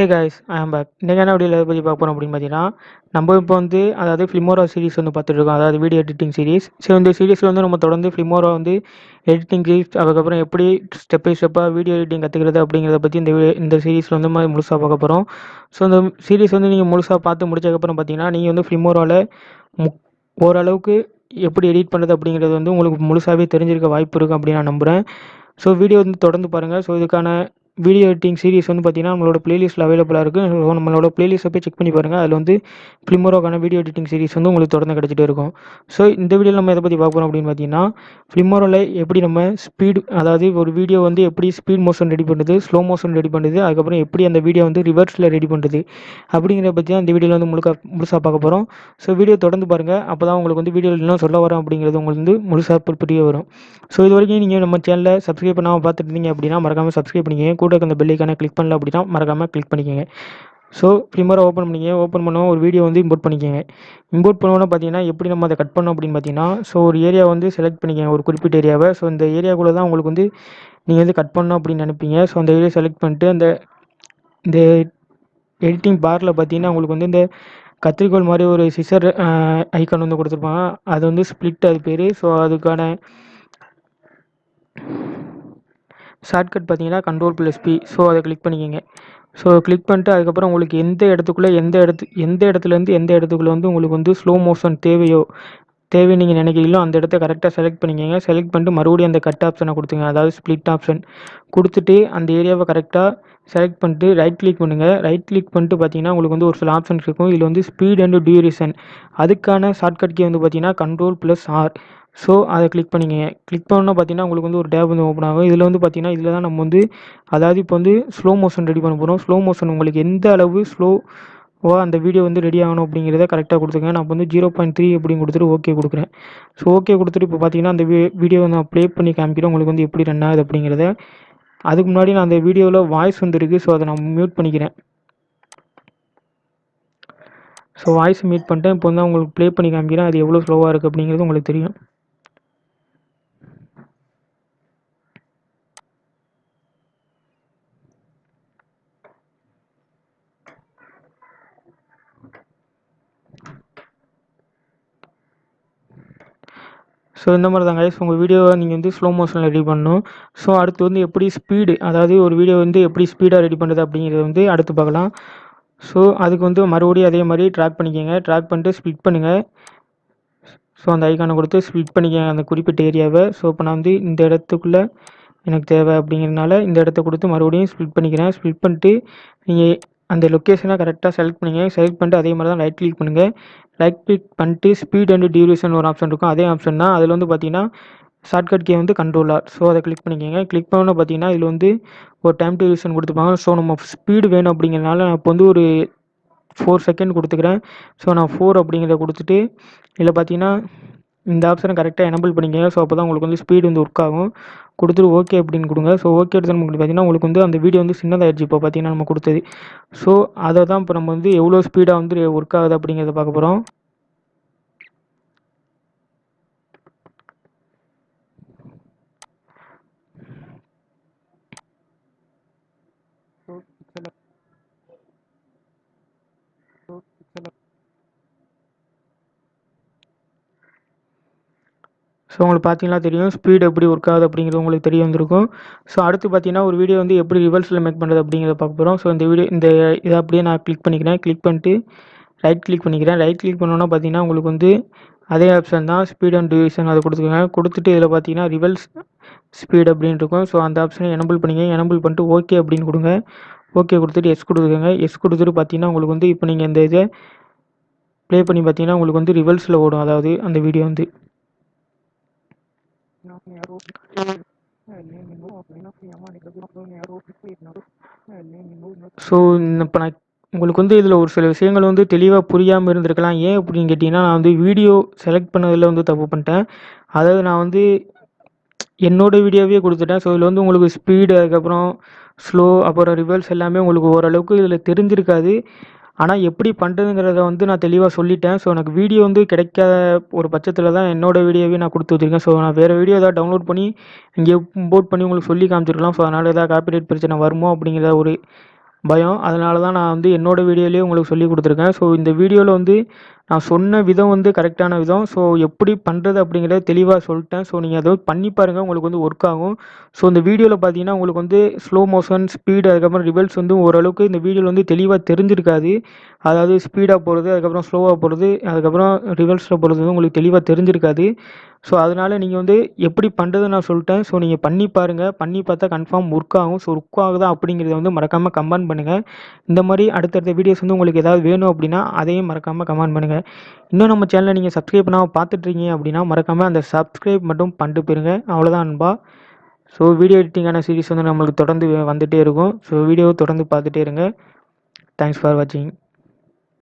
Hey guys, ஐ ஆம் back. இன்றைக்கான வீடியோவில் எதை பற்றி பார்க்க போகிறோம் அப்படின்னு பார்த்தீங்கன்னா, நம்ம இப்போ வந்து அதாவது ஃபிலிமோரா சீரிஸ் வந்து பார்த்துட்ருக்கோம். அதாவது வீடியோ எடிட்டிங் சீரிஸ். ஸோ இந்த சீரிஸில் வந்து நம்ம தொடர்ந்து ஃபிலிமோரா வந்து எடிட்டிங் சீரிஸ், அதுக்கப்புறம் எப்படி ஸ்டெப் பை ஸ்டெப்பாக வீடியோ எடிட்டிங் கற்றுக்கிறது அப்படிங்கிறத பற்றி இந்த சீரிஸில் வந்து முழுசாக பார்க்க போகிறோம். ஸோ இந்த சீரிஸ் வந்து நீங்கள் முழுசாக பார்த்து முடிச்சதுக்கப்புறம் பார்த்தீங்கன்னா, நீங்கள் வந்து ஃபிலிமோராவில் ஓரளவுக்கு எப்படி எடிட் பண்ணுறது அப்படிங்கிறது வந்து உங்களுக்கு முழுசாகவே தெரிஞ்சிருக்க வாய்ப்பு இருக்குது அப்படின்னு நான் நம்புகிறேன். ஸோ வீடியோ வந்து தொடர்ந்து பாருங்கள். ஸோ இதுக்கான வீடியோ எடிட்டிங் சீரிஸ் வந்து பார்த்தீங்கன்னா நம்மளோட பிளேலிஸ்ட்டில் அவைலபிளாக இருக்குது. ஸோ நம்மளோட பிளேலிஸ்ட்டை போய் செக் பண்ணி பாருங்கள். அதில் வந்து ஃபிலிமோராக்கான வீடியோ எடிட்டிங் சீரிஸ் வந்து உங்களுக்கு தொடர்ந்து கிடச்சிட்டே இருக்கும். ஸோ இந்த வீடியோவில் நம்ம எதை பற்றி பார்க்க போகிறோம் அப்படின்னு பார்த்தீங்கன்னா, ஃபிலிமோராவில் எப்படி நம்ம ஸ்பீடு, அதாவது ஒரு வீடியோ வந்து எப்படி ஸ்பீட் மோஷன் ரெடி பண்ணுறது, ஸ்லோ மோஷன் ரெடி பண்ணுறது, அதுக்கப்புறம் எப்படி அந்த வீடியோ வந்து ரிவர்ஸில் ரெடி பண்ணுறது அப்படிங்கிறத பற்றி தான் இந்த வீடியோவில் வந்து முழுசாக பார்க்க போகிறோம். ஸோ வீடியோ தொடர்ந்து பாருங்கள். அப்போ தான் உங்களுக்கு வந்து வீடியோவில் என்ன சொல்ல வரோம் அப்படிங்கிறது உங்களுக்கு வந்து முழுசாக புரிய வரும். ஸோ இது வரைக்கும் நீங்கள் நம்ம சேனலை சப்ஸ்கிரைப் பண்ணாமல் பார்த்துட்டு இருந்தீங்க அப்படின்னா மறக்காமல் சப்ஸ்கிரைப் பண்ணிக்கங்க. கூட அந்த பெல் ஐக்கானை கிளிக் பண்ணல அப்படின்னா மறக்காமல் கிளிக் பண்ணிக்கோங்க. ஸோ ஃபிலிமோரா ஓப்பன் பண்ணிக்கங்க. ஓப்பன் பண்ண ஒரு வீடியோ வந்து இம்போர்ட் பண்ணிக்கோங்க. இம்போர்ட் பண்ணோன்னா பார்த்தீங்கன்னா எப்படி நம்ம அதை கட் பண்ணோம் அப்படின்னு பார்த்தீங்கன்னா, ஸோ ஒரு ஏரியா வந்து செலக்ட் பண்ணிக்கங்க, ஒரு குறிப்பிட்ட ஏரியாவை. ஸோ இந்த ஏரியாக்குள்ளே தான் உங்களுக்கு வந்து நீங்கள் வந்து கட் பண்ணணும் அப்படின்னு நினைப்பீங்க. ஸோ அந்த ஏரியா செலக்ட் பண்ணிட்டு இந்த எடிட்டிங் பாரில் பார்த்தீங்கன்னா உங்களுக்கு வந்து இந்த கத்திரிக்கோள் மாதிரி ஒரு சிசர் ஐக்கான் வந்து கொடுத்துருப்பாங்க. அது வந்து ஸ்ப்ளிட், அது பேர். ஸோ அதுக்கான ஷார்ட்கட் பார்த்தீங்கன்னா Ctrl+P. ஸோ அதை கிளிக் பண்ணிக்கோங்க. ஸோ கிளிக் பண்ணிட்டு அதுக்கப்புறம் உங்களுக்கு எந்த இடத்துலேருந்து எந்த இடத்துக்குள்ளே வந்து உங்களுக்கு வந்து ஸ்லோ மோஷன் தேவை நீங்கள் நினைக்கிறீங்களோ அந்த இடத்த கரெக்டாக செலக்ட் பண்ணிக்கோங்க. செலக்ட் பண்ணிட்டு மறுபடியும் அந்த கட் ஆப்ஷனை கொடுத்துங்க, அதாவது ஸ்ப்ளிட் ஆப்ஷன் கொடுத்துட்டு அந்த ஏரியாவை கரெக்டாக செலக்ட் பண்ணிட்டு ரைட் கிளிக் பண்ணுங்கள். ரைட் கிளிக் பண்ணிட்டு பார்த்தீங்கன்னா உங்களுக்கு வந்து ஒரு சில ஆப்ஷன்ஸ் இருக்கும். இதில் வந்து ஸ்பீட் அண்ட் டியூரேஷன், அதுக்கான ஷார்ட்கட் கீ வந்து பார்த்தீங்கன்னா Ctrl+R. ஸோ அதை கிளிக் பண்ணிக்கங்க. கிளிக் பண்ணோன்னா பார்த்தீங்கன்னா உங்களுக்கு வந்து ஒரு டேப் வந்து ஓப்பன் ஆகும். இதில் வந்து பார்த்தீங்கன்னா இதில் தான் நம்ம வந்து அதாவது இப்போ வந்து ஸ்லோ மோஷன் ரெடி பண்ண போகிறோம். ஸ்லோ மோஷன் உங்களுக்கு எந்த அளவு ஸ்லோவாக அந்த வீடியோ வந்து ரெடி ஆகணும் அப்படிங்கிறத கரெக்டாக கொடுத்துங்க. நான் வந்து 0.3 அப்படின்னு கொடுத்துட்டு ஓகே கொடுக்குறேன். ஸோ ஓகே கொடுத்துட்டு இப்போ பார்த்தீங்கன்னா அந்த வீடியோ நான் ப்ளே பண்ணி காமிக்கிறேன் உங்களுக்கு வந்து எப்படி ரன் ஆகுது அப்படிங்கிறத. அதுக்கு முன்னாடி நான் அந்த வீடியோவில் வாய்ஸ் வந்துருக்கு. ஸோ அதை நான் மியூட் பண்ணிக்கிறேன். ஸோ வாய்ஸ் மியூட் பண்ணிட்டேன். இப்போ வந்து உங்களுக்கு ப்ளே பண்ணி காமிக்கிறேன் அது எவ்வளோ ஸ்லோவாக இருக்குது அப்படிங்கிறது உங்களுக்கு தெரியும். ஸோ இந்த மாதிரி தான் கைஸ் உங்கள் வீடியோவை நீங்கள் வந்து ஸ்லோ மோஷனில் ரெடி பண்ணணும். ஸோ அடுத்து வந்து எப்படி ஸ்பீடு, அதாவது ஒரு வீடியோ வந்து எப்படி ஸ்பீடாக ரெடி பண்ணுறது அப்படிங்கிறத வந்து அடுத்து பார்க்கலாம். ஸோ அதுக்கு வந்து மறுபடியும் அதே மாதிரி ட்ராக் பண்ணிக்கோங்க. ட்ராக் பண்ணிட்டு ஸ்ப்ளிட் பண்ணுங்கள். ஸோ அந்த ஐக்கானை கொடுத்து ஸ்ப்ளிட் பண்ணிக்கோங்க அந்த குறிப்பிட்ட ஏரியாவை. ஸோ இப்போ நான் வந்து இந்த இடத்துக்குள்ளே எனக்கு தேவை அப்படிங்கிறதுனால இந்த இடத்த கொடுத்து மறுபடியும் ஸ்ப்ளிட் பண்ணிக்கிறேன். ஸ்ப்ளிட் பண்ணிட்டு நீங்கள் அந்த லொக்கேஷனை கரெக்டாக செலக்ட் பண்ணிங்க. செலக்ட் பண்ணிட்டு அதே மாதிரி தான் ரைட் கிளிக் பண்ணுங்கள். ரைட் கிளிக் பண்ணிட்டு ஸ்பீட் அண்ட் டியூரேஷன் ஒரு ஆப்ஷன் இருக்கும். அதே ஆப்ஷன் தான். அதில் வந்து பார்த்தீங்கன்னா ஷார்ட்கட் கீ வந்து Ctrl+R. ஸோ அதை கிளிக் பண்ணிக்கோங்க. கிளிக் பண்ணோன்னு பார்த்தீங்கன்னா இதில் வந்து ஒரு டைம் டியூரேஷன் கொடுத்துருப்பாங்க. ஸோ நம்ம ஸ்பீடு வேணும் அப்படிங்கிறதுனால நான் இப்போ வந்து ஒரு 4 செகண்ட் கொடுத்துக்கிறேன். ஸோ நான் 4 அப்படிங்கிறத கொடுத்துட்டு இதில் பார்த்தீங்கன்னா இந்த ஆப்ஷனை கரெக்டாக எனபிள் பண்ணிக்கோங்க. ஸோ அப்போ தான் உங்களுக்கு வந்து ஸ்பீடு வந்து ஒர்க் ஆகும். கொடுத்துட்டு ஓகே அப்படின்னு கொடுங்க. ஸோ ஓகே எடுத்து நமக்கு பார்த்தீங்கன்னா உங்களுக்கு வந்து அந்த வீடியோ வந்து சின்னதாகிடுச்சு. இப்போ பார்த்தீங்கன்னா நம்ம கொடுத்தது. ஸோ அதை தான் இப்போ நம்ம வந்து எவ்வளோ ஸ்பீடாக வந்து ஒர்க் ஆகுது அப்படிங்கிறத பார்க்க போகிறோம். ஸோ உங்களுக்கு பார்த்தீங்கன்னா தெரியும் ஸ்பீடு எப்படி ஒர்க் ஆகுது அப்படிங்கிறது உங்களுக்கு தெரிய வந்திருக்கும். ஸோ அடுத்து பார்த்தீங்கன்னா ஒரு வீடியோ வந்து எப்படி ரிவர்ஸில் மேக் பண்ணுறது அப்படிங்கிறத பார்க்க போகிறோம். ஸோ இந்த இதை அப்படியே நான் கிளிக் பண்ணிக்கிறேன். கிளிக் பண்ணிட்டு ரைட் கிளிக் பண்ணிக்கிறேன். ரைட் கிளிக் பண்ணோன்னா பார்த்தீங்கன்னா உங்களுக்கு வந்து அதே ஆப்ஷன் தான் ஸ்பீட் அண்ட் டியூரேஷன் அதை கொடுத்துக்கோங்க. கொடுத்துட்டு இதில் பார்த்தீங்கன்னா ரிவர்ஸ் ஸ்பீட் அப்படின்னு இருக்கும். ஸோ அந்த ஆப்ஷனை எனபிள் பண்ணிங்க. எனபிள் பண்ணிட்டு ஓகே அப்படின்னு கொடுங்க. ஓகே கொடுத்துட்டு எஸ் கொடுத்துக்கோங்க. எஸ் கொடுத்துட்டு பார்த்தீங்கன்னா உங்களுக்கு வந்து இப்போ நீங்கள் இந்த இதை ப்ளே பண்ணி பார்த்தீங்கன்னா உங்களுக்கு வந்து ரிவர்ஸில் ஓடும், அதாவது அந்த வீடியோ வந்து. ஸோ இப்போ நான் உங்களுக்கு வந்து இதில் ஒரு சில விஷயங்கள் வந்து தெளிவாக புரியாமல் இருந்திருக்கலாம். ஏன் அப்படின்னு கேட்டிங்கன்னா நான் வந்து வீடியோ செலக்ட் பண்ணதில் வந்து தப்பு பண்ணிட்டேன். அதாவது நான் வந்து என்னோடய வீடியோவே கொடுத்துட்டேன். ஸோ இதில் வந்து உங்களுக்கு ஸ்பீடு, அதுக்கப்புறம் ஸ்லோ, அப்புறம் ரிவர்ஸ் எல்லாமே உங்களுக்கு ஓரளவுக்கு இதில் தெரிஞ்சிருக்காது. ஆனால் எப்படி பண்ணுறதுங்கிறத வந்து நான் தெளிவாக சொல்லிட்டேன். ஸோ எனக்கு வீடியோ வந்து கிடைக்காத ஒரு பட்சத்தில் தான் என்னோடய வீடியோவே நான் கொடுத்து வச்சுருக்கேன். ஸோ நான் வேறு வீடியோ ஏதாவது டவுன்லோட் பண்ணி இங்கே இம்போர்ட் பண்ணி உங்களுக்கு சொல்லி காமிச்சிருக்கலாம். ஸோ அதனால் ஏதாவது காப்பிரைட் பிரச்சனை வருமோ அப்படிங்கிற ஒரு பயம். அதனால தான் நான் வந்து என்னோடய வீடியோலேயே உங்களுக்கு சொல்லிக் கொடுத்துருக்கேன். ஸோ இந்த வீடியோவில் வந்து நான் சொன்ன விதம் வந்து கரெக்டான விதம். ஸோ எப்படி பண்ணுறது அப்படிங்கிறத தெளிவாக சொல்லிட்டேன். ஸோ நீங்கள் அதை பண்ணி பாருங்கள், உங்களுக்கு வந்து ஒர்க் ஆகும். ஸோ இந்த வீடியோவில் பார்த்தீங்கன்னா உங்களுக்கு வந்து ஸ்லோ மோஷன், ஸ்பீடு, அதுக்கப்புறம் ரிவல்ஸ் வந்து ஓரளவுக்கு இந்த வீடியோவில் வந்து தெளிவாக தெரிஞ்சிருக்காது. அதாவது ஸ்பீடாக போகிறது, அதுக்கப்புறம் ஸ்லோவாக போகிறது, அதுக்கப்புறம் ரிவல்ஸில் போகிறது வந்து உங்களுக்கு தெளிவாக தெரிஞ்சிருக்காது. ஸோ அதனால் நீங்கள் வந்து எப்படி பண்ணுறதுன்னு நான் சொல்லிட்டேன். ஸோ நீங்கள் பண்ணி பாருங்கள். பண்ணி பார்த்தா கன்ஃபார்ம் ஒர்க் ஆகும். ஸோ ஒர்க் ஆகுதா அப்படிங்கிறத வந்து மறக்காமல் கமெண்ட் பண்ணுங்கள். இந்த மாதிரி அடுத்தடுத்த வீடியோஸ் வந்து உங்களுக்கு ஏதாவது வேணும் அப்படின்னா அதையும் மறக்காமல் கமெண்ட் பண்ணுங்கள். இன்னும் நம்ம சேனலை நீங்கள் சப்ஸ்கிரைப் பண்ணாமல் பார்த்துட்ருக்கீங்க அப்படின்னா மறக்காமல் அந்த சப்ஸ்கிரைப் மட்டும் பண்ணிட்டு போயிருங்க. அவ்வளோதான் நண்பா. ஸோ வீடியோ எடிட்டிங்கான சீரிஸ் வந்து நம்மளுக்கு தொடர்ந்து வந்துகிட்டே இருக்கும். ஸோ வீடியோவை தொடர்ந்து பார்த்துட்டே இருங்க. தேங்க்ஸ் ஃபார் வாட்சிங்.